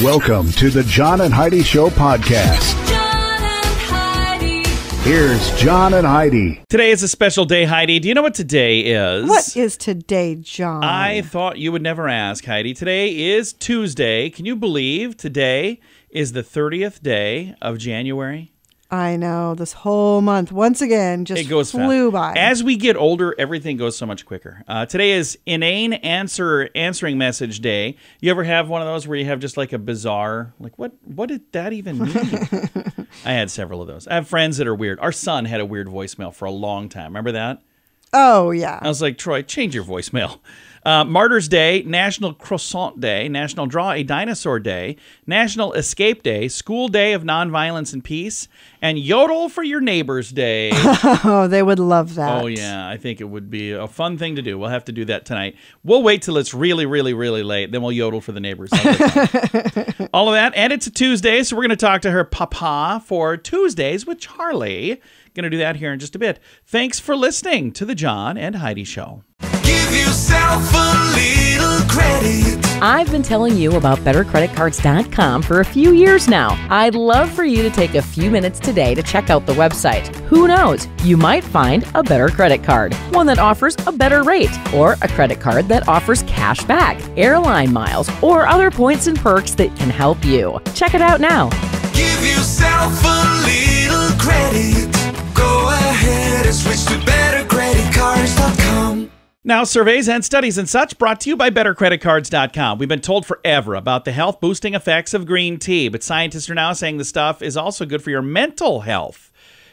Welcome to the John and Heidi Show podcast. John and Heidi. Here's John and Heidi. Today is a special day, Heidi. Do you know what today is? What is today, John? I thought you would never ask, Heidi. Today is Tuesday. Can you believe today is the 30th day of January? I know. This whole month, once again, just flew by. As we get older, everything goes so much quicker. Today is Inane Answering Message Day. You ever have one of those where you have just like a bizarre, like, what did that even mean? I had several of those. I have friends that are weird. Our son had a weird voicemail for a long time. Remember that? Oh, yeah. I was like, Troy, change your voicemail. Martyrs Day, National Croissant Day, National Draw a Dinosaur Day, National Escape Day, School Day of Nonviolence and Peace, and Yodel for Your Neighbors Day. Oh, they would love that. Oh, yeah. I think it would be a fun thing to do. We'll have to do that tonight. We'll wait till it's really, really, really late. Then we'll yodel for the neighbors. All of that. And it's a Tuesday, so we're going to talk to her papa for Tuesdays with Charlie. Going to do that here in just a bit. Thanks for listening to the John and Heidi Show. Give yourself a little credit. I've been telling you about BetterCreditCards.com for a few years now. I'd love for you to take a few minutes today to check out the website. Who knows? You might find a better credit card, one that offers a better rate, or a credit card that offers cash back, airline miles, or other points and perks that can help you. Check it out now. Give yourself a little credit. Go ahead and switch to BetterCreditCards.com. Now, surveys and studies and such brought to you by BetterCreditCards.com. We've been told forever about the health-boosting effects of green tea, but scientists are now saying the stuff is also good for your mental health.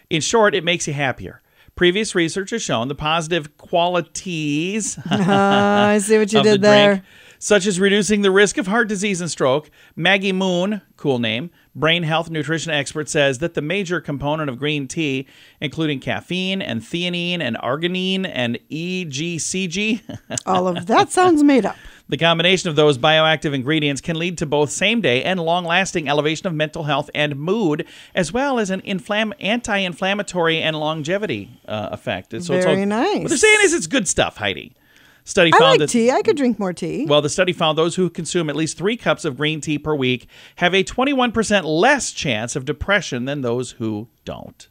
In short, it makes you happier. Previous research has shown the positive qualities I see what you of did the there. drink, such as reducing the risk of heart disease and stroke. Maggie Moon, cool name, brain health nutrition expert, says that the major component of green tea, including caffeine and theanine and arginine and EGCG, All of that sounds made up. the combination of those bioactive ingredients can lead to both same-day and long-lasting elevation of mental health and mood, as well as an anti-inflammatory and longevity effect. Very nice. What they're saying is it's good stuff, Heidi. Study I found like that tea. I could drink more tea. Well, the study found those who consume at least 3 cups of green tea per week have a 21% less chance of depression than those who don't.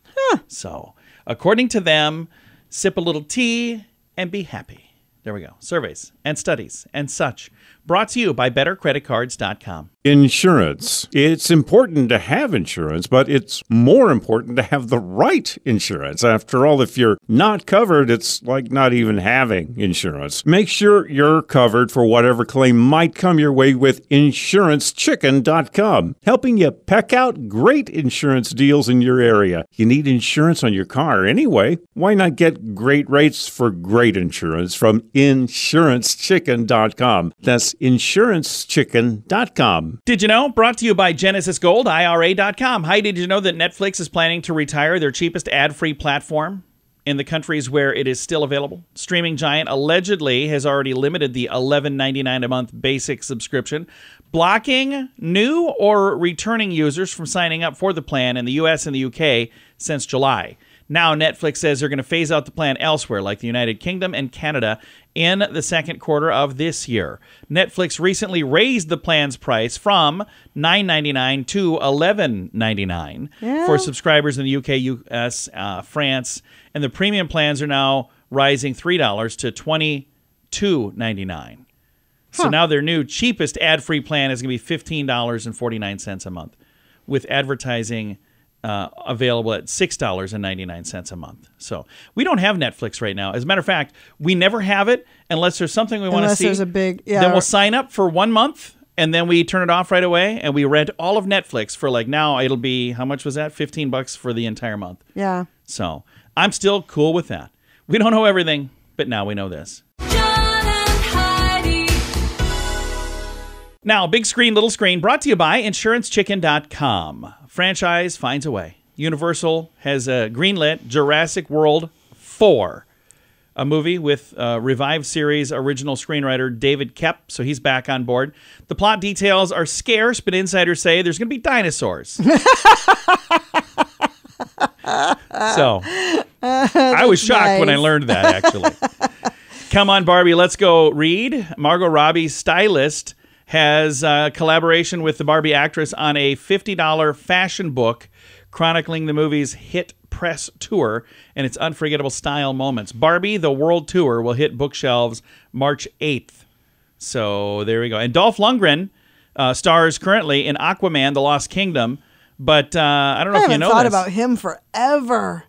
So, according to them, sip a little tea and be happy. There we go. Surveys and studies and such. Brought to you by BetterCreditCards.com. Insurance. It's important to have insurance, but it's more important to have the right insurance. After all, if you're not covered, it's like not even having insurance. Make sure you're covered for whatever claim might come your way with InsuranceChicken.com, helping you peck out great insurance deals in your area. You need insurance on your car anyway. Why not get great rates for great insurance from InsuranceChicken.com? That's InsuranceChicken.com. Did you know? Brought to you by GenesisGoldIRA.com. Heidi, did you know that Netflix is planning to retire their cheapest ad-free platform in the countries where it is still available? Streaming giant allegedly has already limited the $11.99 a month basic subscription, blocking new or returning users from signing up for the plan in the U.S. and the U.K. since July. Now, Netflix says they're going to phase out the plan elsewhere, like the United Kingdom and Canada, in the second quarter of this year. Netflix recently raised the plan's price from $9.99 to $11.99 for subscribers in the UK, US, France, and the premium plans are now rising $3 to $22.99. So now their new cheapest ad-free plan is going to be $15.49 a month, with advertising available at $6.99 a month. So we don't have Netflix right now. As a matter of fact, we never have it unless there's something we want to see. Unless there's a big, Then we'll sign up for 1 month and then we turn it off right away and we rent all of Netflix for now it'll be, how much was that? $15 for the entire month. Yeah. So I'm still cool with that. We don't know everything, but now we know this. John and Heidi. Now, big screen, little screen, brought to you by InsuranceChicken.com. Franchise finds a way. Universal has greenlit Jurassic World 4, a movie with revived series original screenwriter David Koepp, so he's back on board. The plot details are scarce, but insiders say there's going to be dinosaurs. So, I was shocked when I learned that, actually. Come on, Barbie, let's go read. Margot Robbie's stylist has a collaboration with the Barbie actress on a $50 fashion book chronicling the movie's hit press tour and its unforgettable style moments. Barbie, the World Tour, will hit bookshelves March 8th. So there we go. And Dolph Lundgren stars currently in Aquaman, The Lost Kingdom. But I don't know if you know I haven't this. thought about him forever.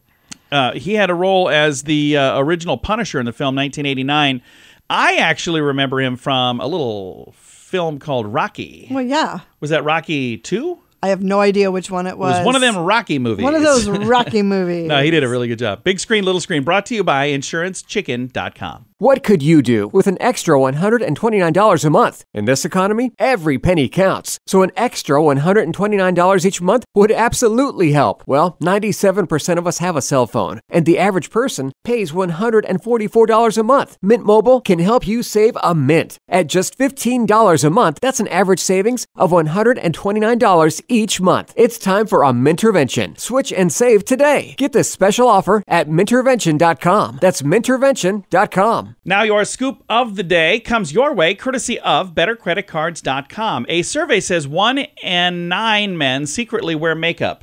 He had a role as the original Punisher in the film 1989. I actually remember him from a little film called Rocky. Well, yeah. Was that Rocky 2? I have no idea which one it was. It was one of them Rocky movies. One of those Rocky movies. No, he did a really good job. Big screen, little screen. Brought to you by InsuranceChicken.com. What could you do with an extra $129 a month? In this economy, every penny counts. So an extra $129 each month would absolutely help. Well, 97% of us have a cell phone, and the average person pays $144 a month. Mint Mobile can help you save a mint. At just $15 a month, that's an average savings of $129 each month. It's time for a Mintervention. Switch and save today. Get this special offer at Mintervention.com. That's Mintervention.com. Now your scoop of the day comes your way courtesy of BetterCreditCards.com. A survey says 1 in 9 men secretly wear makeup.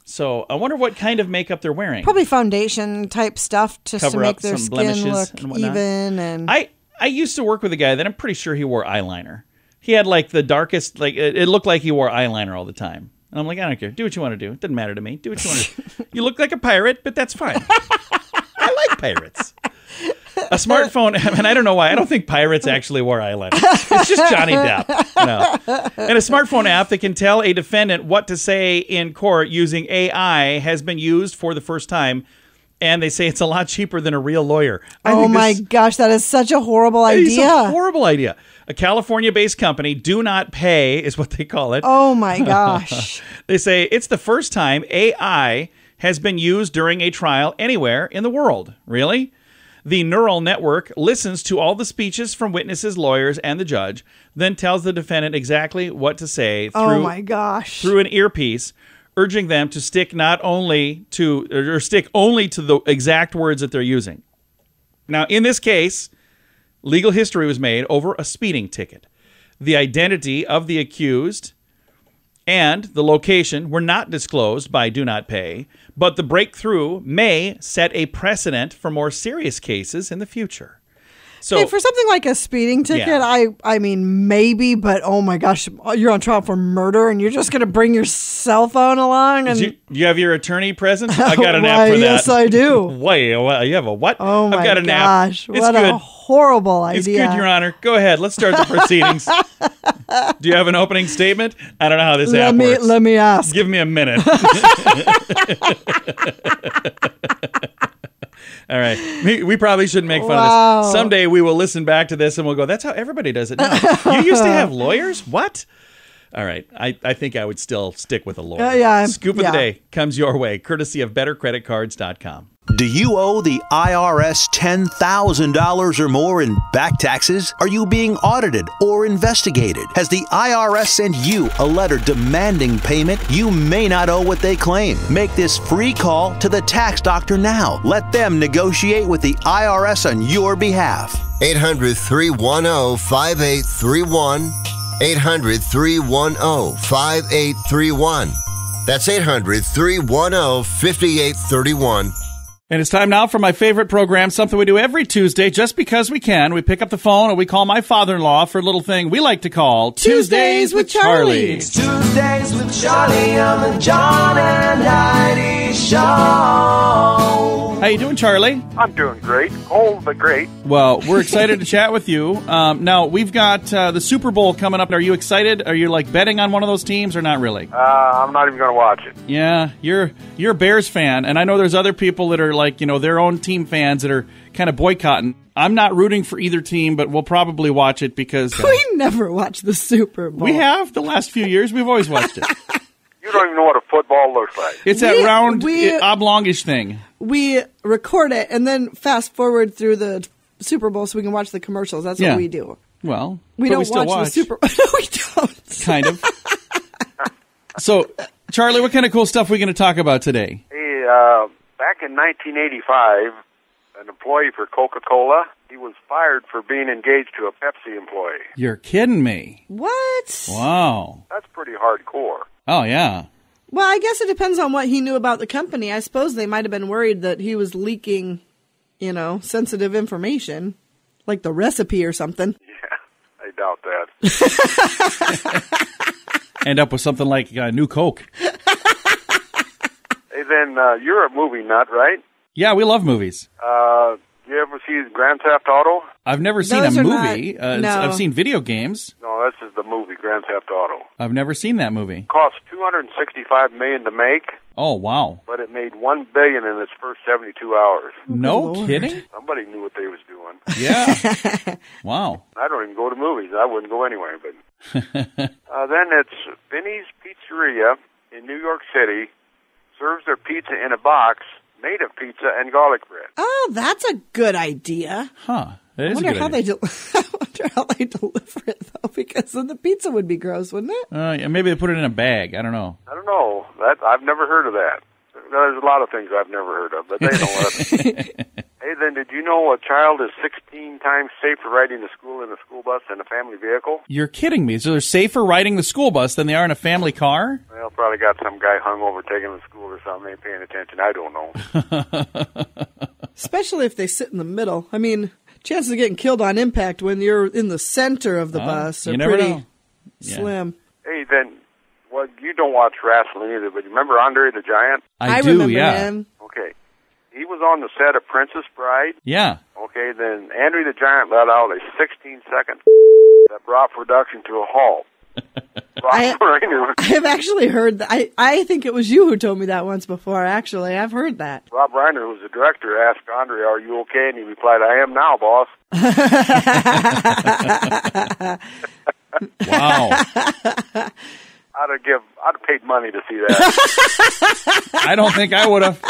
So I wonder what kind of makeup they're wearing. Probably foundation type stuff just Cover to make up their some skin blemishes look and whatnot. even. And I used to work with a guy that I'm pretty sure he wore eyeliner. He had like the darkest, like it looked like he wore eyeliner all the time. And I'm like, I don't care. Do what you want to do. It doesn't matter to me. Do what you want to do. You look like a pirate, but that's fine. I like pirates. A smartphone, and I don't know why. I don't think pirates actually wore eyeliner. It's just Johnny Depp. No. And a smartphone app that can tell a defendant what to say in court using AI has been used for the first time. And they say it's a lot cheaper than a real lawyer. oh my gosh, that is such a horrible idea. It's a horrible idea. A California-based company, Do Not Pay is what they call it. Oh my gosh. They say it's the first time AI has been used during a trial anywhere in the world. Really? The neural network listens to all the speeches from witnesses, lawyers, and the judge, then tells the defendant exactly what to say Oh my gosh. through an earpiece, urging them to stick only to the exact words that they're using. Now, in this case, legal history was made over a speeding ticket. The identity of the accused and the location were not disclosed by Do Not Pay, but the breakthrough may set a precedent for more serious cases in the future. So, Hey, for something like a speeding ticket, Yeah. I mean, maybe, but oh my gosh, you're on trial for murder and you're just going to bring your cell phone along? And do you have your attorney present? I got an app Why, for that. yes, I do. Wait, you have a what? Oh my I've got an gosh, app. It's what good. a horrible idea. It's good, Your Honor. Go ahead. Let's start the proceedings. Do you have an opening statement? I don't know how this app works. Let me ask. Give me a minute. All right. We probably shouldn't make fun of this. Someday we will listen back to this and we'll go, that's how everybody does it now. You used to have lawyers? What? All right. I think I would still stick with a lawyer. Yeah. Scoop of the day comes your way, courtesy of BetterCreditCards.com. Do you owe the IRS $10,000 or more in back taxes? Are you being audited or investigated? Has the IRS sent you a letter demanding payment? You may not owe what they claim. Make this free call to the tax doctor now. Let them negotiate with the IRS on your behalf. 800-310-5831. 800-310-5831. That's 800-310-5831. And it's time now for my favorite program, something we do every Tuesday just because we can. We pick up the phone and we call my father-in-law for a little thing we like to call Tuesdays with Charlie. It's Tuesdays with Charlie on the John and Heidi Show. How you doing, Charlie? I'm doing great. Old but great. Well, we're excited to chat with you. Now, we've got the Super Bowl coming up. Are you excited? Are you like betting on one of those teams or not really? I'm not even going to watch it. Yeah, you're a Bears fan, and I know there's other people that are like, their own team fans that are kind of boycotting. I'm not rooting for either team, but we'll probably watch it because... We never watch the Super Bowl. We have the last few years. We've always watched it. You don't even know what a football looks like. It's that round, oblongish thing. We record it and then fast forward through the Super Bowl so we can watch the commercials. That's what we do. Well, we don't still watch the Super Bowl. No, we don't. Kind of. So, Charlie, what kind of cool stuff are we going to talk about today? Hey, back in 1985, an employee for Coca-Cola. He was fired for being engaged to a Pepsi employee. You're kidding me. What? Wow. That's pretty hardcore. Oh, yeah. Well, I guess it depends on what he knew about the company. I suppose they might have been worried that he was leaking, sensitive information, like the recipe or something. Yeah, I doubt that. End up with something like new Coke. Hey, then you're a movie nut, right? Yeah, we love movies. You ever see Grand Theft Auto? I've never seen Those a are movie. no. I've seen video games. No, this is the movie Grand Theft Auto. I've never seen that movie. Cost $265 million to make, Oh, wow. but it made $1 billion in its first 72 hours. No Lord. kidding? Somebody knew what they was doing. Yeah. Wow. I don't even go to movies. I wouldn't go anyway. But then it's Vinny's Pizzeria in New York City serves their pizza in a box made of pizza and garlic bread. Oh, that's a good idea. Huh. That I is a wonder good how idea. I wonder how they deliver it, though, because then the pizza would be gross, wouldn't it? Yeah, maybe they put it in a bag. I don't know. I don't know. I've never heard of that. There's a lot of things I've never heard of, but they know what. Hey, then, did you know a child is 16 times safer riding to school in a school bus than a family vehicle? You're kidding me. So they're safer riding the school bus than they are in a family car? Well, probably got some guy hung over taking them to school or something. Ain't paying attention. I don't know. Especially if they sit in the middle. I mean, chances of getting killed on impact when you're in the center of the bus are you never pretty know. Yeah. slim. Hey, then, well, you don't watch wrestling either, but you remember Andre the Giant? I do, remember yeah. him. Okay. He was on the set of Princess Bride. Yeah. Okay, then Andre the Giant let out a 16-second that brought production to a halt. I've actually heard that. I think it was you who told me that once before, actually. I've heard that. Rob Reiner, who's the director, asked Andre, "Are you okay?" And he replied, "I am now, boss." Wow. I'd have paid money to see that. I don't think I would have.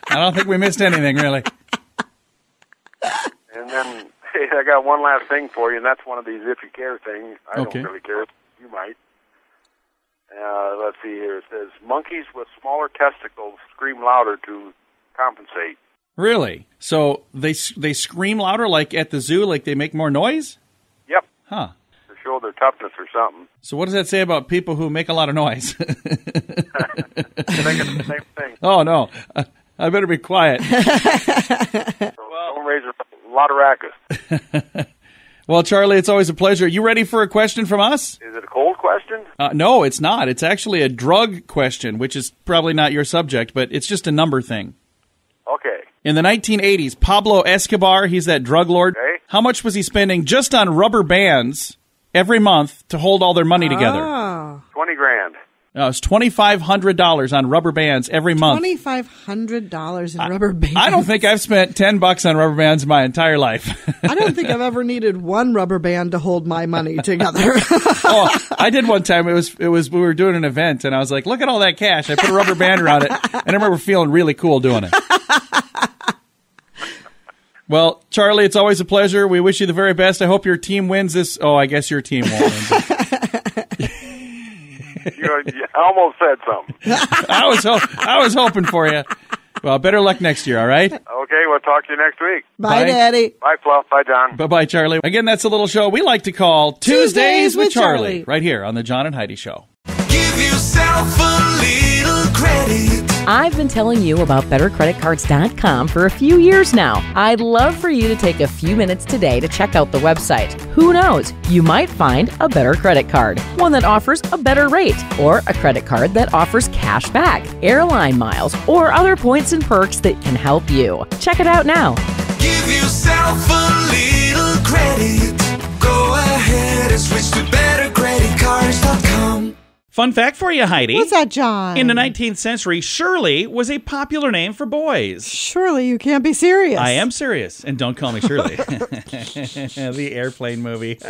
I don't think we missed anything, really. And then, hey, I got one last thing for you, and that's one of these if you care things. I Okay. don't really care. You might. Let's see here. It says, monkeys with smaller testicles scream louder to compensate. Really? So they scream louder, like at the zoo, like they make more noise? Yep. Huh. To show their toughness or something. So what does that say about people who make a lot of noise? They're thinking the same thing. Oh, no. I better be quiet. So don't raise a lot of racket. Well, Charlie, it's always a pleasure. You ready for a question from us? Is it a cold question? No, it's not. It's actually a drug question, which is probably not your subject, but it's just a number thing. Okay. In the 1980s, Pablo Escobar, he's that drug lord, Okay. how much was he spending just on rubber bands every month to hold all their money together? Oh. 20 grand. It's $2,500 on rubber bands every month. $2,500 in rubber bands. I don't think I've spent $10 on rubber bands my entire life. I don't think I've ever needed one rubber band to hold my money together. Oh, I did one time. It was we were doing an event, and I was like, "Look at all that cash!" I put a rubber band around it, and I remember feeling really cool doing it. Well, Charlie, it's always a pleasure. We wish you the very best. I hope your team wins this. Oh, I guess your team won't win. You almost said something. I was hoping for you. Well, better luck next year, all right? Okay, we'll talk to you next week. Bye, Bye. Daddy. Bye, Fluff. Bye, John. Bye-bye, Charlie. Again, that's a little show we like to call Tuesdays with Charlie, right here on the John and Heidi Show. Give yourself a little credit. I've been telling you about BetterCreditCards.com for a few years now. I'd love for you to take a few minutes today to check out the website. Who knows? You might find a better credit card, one that offers a better rate, or a credit card that offers cash back, airline miles, or other points and perks that can help you. Check it out now. Give yourself a little credit. Go ahead and switch to BetterCreditCards.com. Fun fact for you, Heidi. What's that, John? In the 19th century, Shirley was a popular name for boys. Surely you can't be serious. I am serious, and don't call me Shirley. The airplane movie.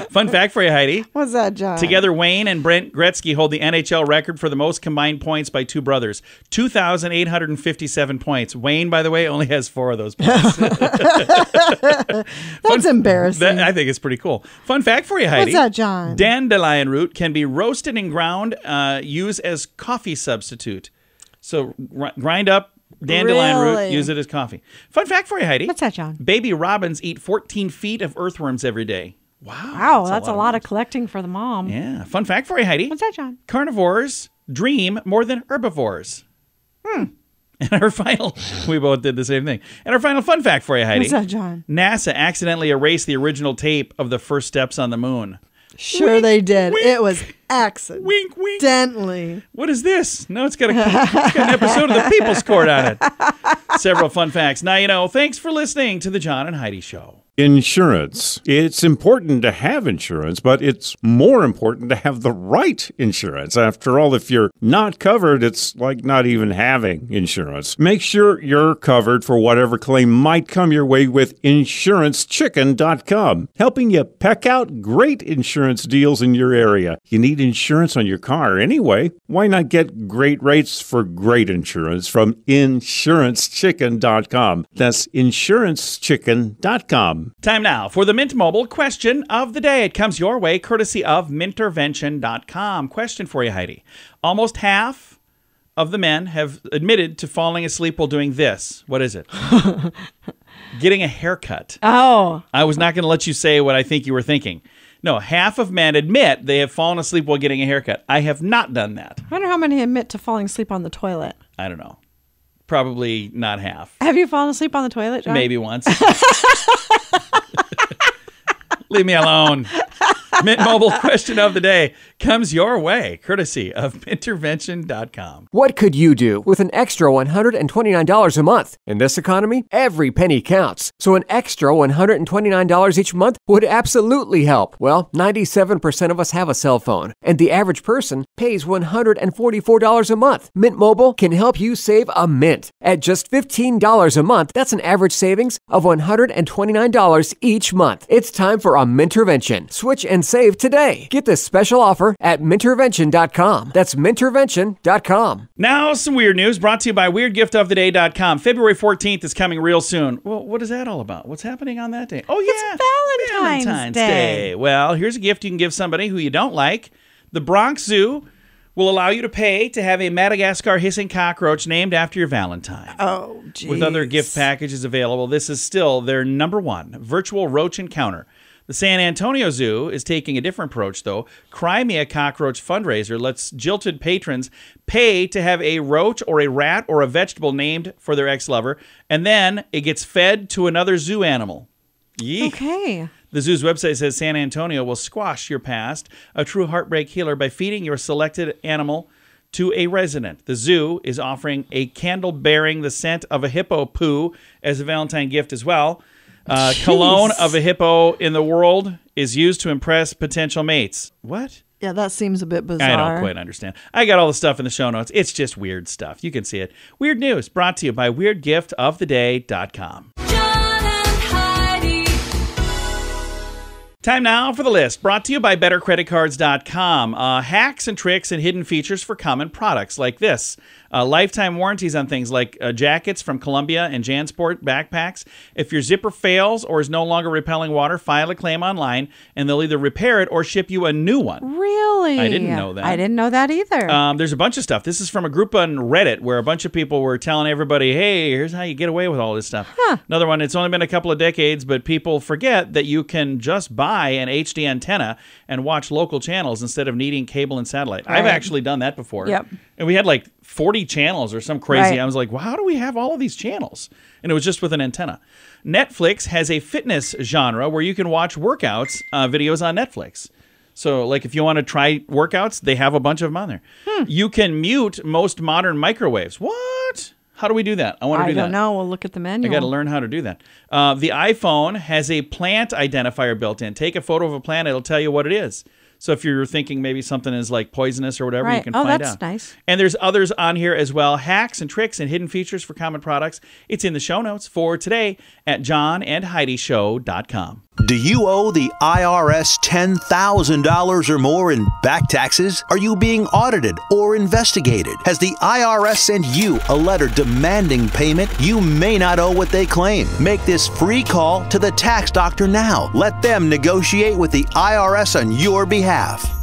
Fun fact for you, Heidi. What's that, John? Together, Wayne and Brent Gretzky hold the NHL record for the most combined points by two brothers. 2,857 points. Wayne, by the way, only has 4 of those points. That's embarrassing. I think it's pretty cool. Fun fact for you, Heidi. What's that, John? Dandelion root can be roasted and ground, used as coffee substitute. So grind up Dandelion root, Really? use it as coffee. Fun fact for you, Heidi. What's that, John? Baby robins eat 14 feet of earthworms every day. Wow, that's a lot of collecting for the mom. Yeah. Fun fact for you, Heidi. What's that, John? Carnivores dream more than herbivores. And our final, we both did the same thing. And our final fun fact for you, Heidi. What's that, John? NASA accidentally erased the original tape of the first steps on the moon. Sure they did. wink. It was accident. Wink, wink. Accidentally. What is this? No, it's got an episode of the People's Court on it. Several fun facts. Now you know. Thanks for listening to the John and Heidi Show. Insurance. It's important to have insurance, but it's more important to have the right insurance. After all, if you're not covered, it's like not even having insurance. Make sure you're covered for whatever claim might come your way with InsuranceChicken.com, helping you peck out great insurance deals in your area. You need insurance on your car anyway. Why not get great rates for great insurance from InsuranceChicken.com? That's InsuranceChicken.com. Time now for the Mint Mobile question of the day. It comes your way courtesy of Mintervention.com. Question for you, Heidi. Almost half of the men have admitted to falling asleep while doing this. What is it? Getting a haircut. Oh. I was not going to let you say what I think you were thinking. No, half of men admit they have fallen asleep while getting a haircut. I have not done that. I wonder how many admit to falling asleep on the toilet. I don't know. Probably not half. Have you fallen asleep on the toilet, John? Maybe once. Leave me alone. Mint Mobile question of the day comes your way, courtesy of Mintervention.com. What could you do with an extra $129 a month? In this economy, every penny counts. So an extra $129 each month would absolutely help. Well, 97% of us have a cell phone, and the average person pays $144 a month. Mint Mobile can help you save a mint. At just $15 a month, that's an average savings of $129 each month. It's time for a Mintervention. Switch and save today. Get this special offer at Mintervention.com. That's Mintervention.com. Now, some weird news brought to you by WeirdGiftOfTheDay.com. February 14th is coming real soon. Well, what is that all about? What's happening on that day? Oh, yeah. It's Valentine's Day. Well, here's a gift you can give somebody who you don't like. The Bronx Zoo will allow you to pay to have a Madagascar hissing cockroach named after your Valentine. Oh, geez. With other gift packages available, this is still their #1 virtual roach encounter. The San Antonio Zoo is taking a different approach, though. Cry Me a Cockroach fundraiser lets jilted patrons pay to have a roach or a rat or a vegetable named for their ex-lover, and then it gets fed to another zoo animal. Yeek. Okay. The zoo's website says San Antonio will squash your past, a true heartbreak healer, by feeding your selected animal to a resident. The zoo is offering a candle bearing the scent of a hippo poo as a Valentine gift as well. Cologne of a hippo in the world is used to impress potential mates. What? Yeah, that seems a bit bizarre. I don't quite understand. I got all the stuff in the show notes. It's just weird stuff. You can see it. Weird news brought to you by WeirdGiftOfTheDay.com. John and Heidi. Time now for the list, brought to you by BetterCreditCards.com. Hacks and tricks and hidden features for common products like this. Lifetime warranties on things like jackets from Columbia and JanSport backpacks. If your zipper fails or is no longer repelling water, file a claim online, and they'll either repair it or ship you a new one. Really? I didn't know that. I didn't know that either. There's a bunch of stuff. This is from a group on Reddit where a bunch of people were telling everybody, hey, here's how you get away with all this stuff. Another one, it's only been a couple of decades, but people forget that you can just buy an HD antenna and watch local channels instead of needing cable and satellite. Right. I've actually done that before. Yep. And we had like 40 channels or some crazy. Right. I was like, well, how do we have all of these channels? And it was just with an antenna. Netflix has a fitness genre where you can watch workouts videos on Netflix. So, like, if you want to try workouts, they have a bunch of them on there. You can mute most modern microwaves. What? How do we do that? I want to do that. I don't know. We'll look at the menu. I got to learn how to do that. The iPhone has a plant identifier built in. Take a photo of a plant, it'll tell you what it is. So if you're thinking maybe something is like poisonous or whatever, you can find out. Oh, that's nice. And there's others on here as well. Hacks and tricks and hidden features for common products. It's in the show notes for today at johnandheidishow.com. Do you owe the IRS $10,000 or more in back taxes? Are you being audited or investigated? Has the IRS sent you a letter demanding payment? You may not owe what they claim. Make this free call to the tax doctor now. Let them negotiate with the IRS on your behalf.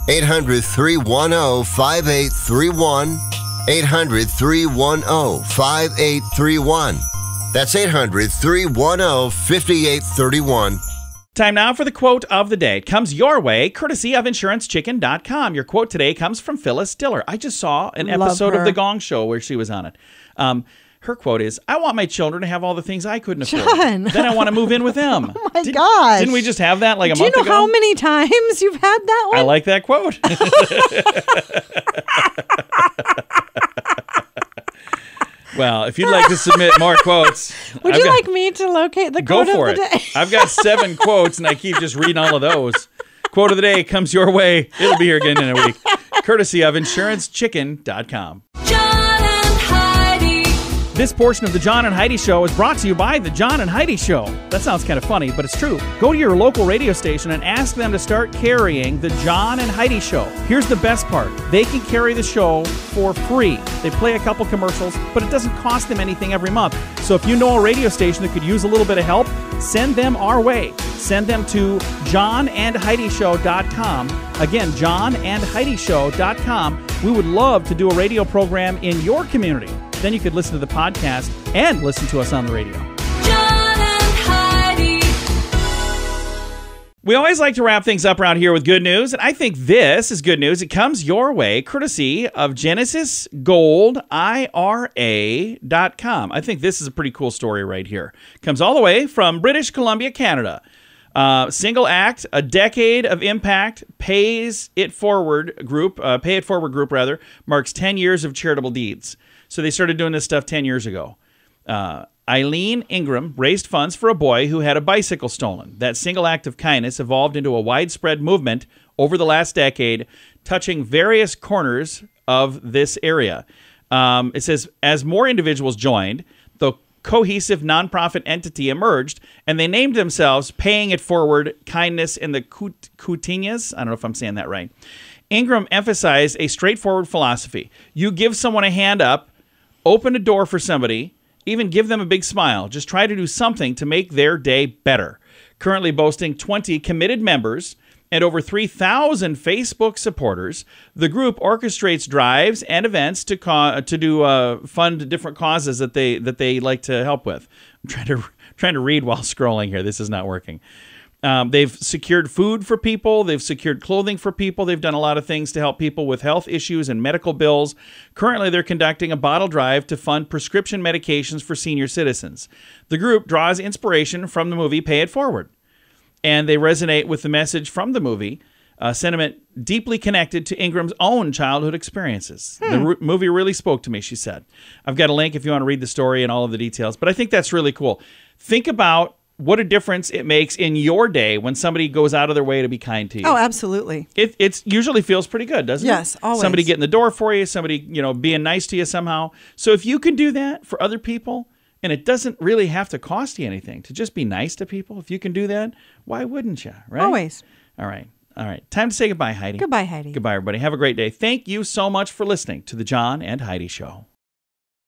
800-310-5831. 800-310-5831. That's 800-310-5831. Time now for the quote of the day. It comes your way, courtesy of InsuranceChicken.com. Your quote today comes from Phyllis Diller. I just saw an episode of The Gong Show where she was on it. Her quote is, I want my children to have all the things I couldn't afford. John. Then I want to move in with them. Oh my gosh. Didn't we just have that like a Do month you ago? know how many times you've had that one? I like that quote. Well, if you'd like to submit more quotes, Would you like me to locate the quote go for of the it. day? I've got 7 quotes, and I keep just reading all of those. Quote of the day comes your way. It'll be here again in a week. Courtesy of InsuranceChicken.com. John and Heidi. This portion of the John and Heidi Show is brought to you by the John and Heidi Show. That sounds kind of funny, but it's true. Go to your local radio station and ask them to start carrying the John and Heidi Show. Here's the best part. They can carry the show for free. They play a couple commercials, but it doesn't cost them anything every month. So if you know a radio station that could use a little bit of help, send them our way. Send them to johnandheidishow.com. Again, johnandheidishow.com. We would love to do a radio program in your community. Then you could listen to the podcast and listen to us on the radio. John and Heidi. We always like to wrap things up around here with good news, and I think this is good news. It comes your way courtesy of GenesisGoldIRA.com. I think this is a pretty cool story right here. It comes all the way from British Columbia, Canada. Single act, a decade of impact, Pay It Forward group marks 10 years of charitable deeds. So they started doing this stuff 10 years ago. Eileen Ingram raised funds for a boy who had a bicycle stolen. That single act of kindness evolved into a widespread movement over the last decade, touching various corners of this area. It says, as more individuals joined, the cohesive nonprofit entity emerged, and they named themselves Paying It Forward Kindness in the Kootenays. I don't know if I'm saying that right. Ingram emphasized a straightforward philosophy. You give someone a hand up, open a door for somebody, even give them a big smile. Just try to do something to make their day better. Currently boasting 20 committed members and over 3,000 Facebook supporters, the group orchestrates drives and events to fund different causes that they like to help with. I'm trying to read while scrolling here. This is not working. They've secured food for people. They've secured clothing for people. They've done a lot of things to help people with health issues and medical bills. Currently, they're conducting a bottle drive to fund prescription medications for senior citizens. The group draws inspiration from the movie Pay It Forward, and they resonate with the message from the movie, sentiment deeply connected to Ingram's own childhood experiences. The movie really spoke to me, she said. I've got a link if you want to read the story and all of the details, but I think that's really cool. Think about what a difference it makes in your day when somebody goes out of their way to be kind to you. Oh, absolutely. It usually feels pretty good, doesn't it? Yes, always. Somebody getting the door for you, somebody, being nice to you somehow. So if you can do that for other people, and it doesn't really have to cost you anything to just be nice to people, if you can do that, why wouldn't you, right? Always. All right. Time to say goodbye, Heidi. Goodbye, Heidi. Goodbye, everybody. Have a great day. Thank you so much for listening to The John and Heidi Show.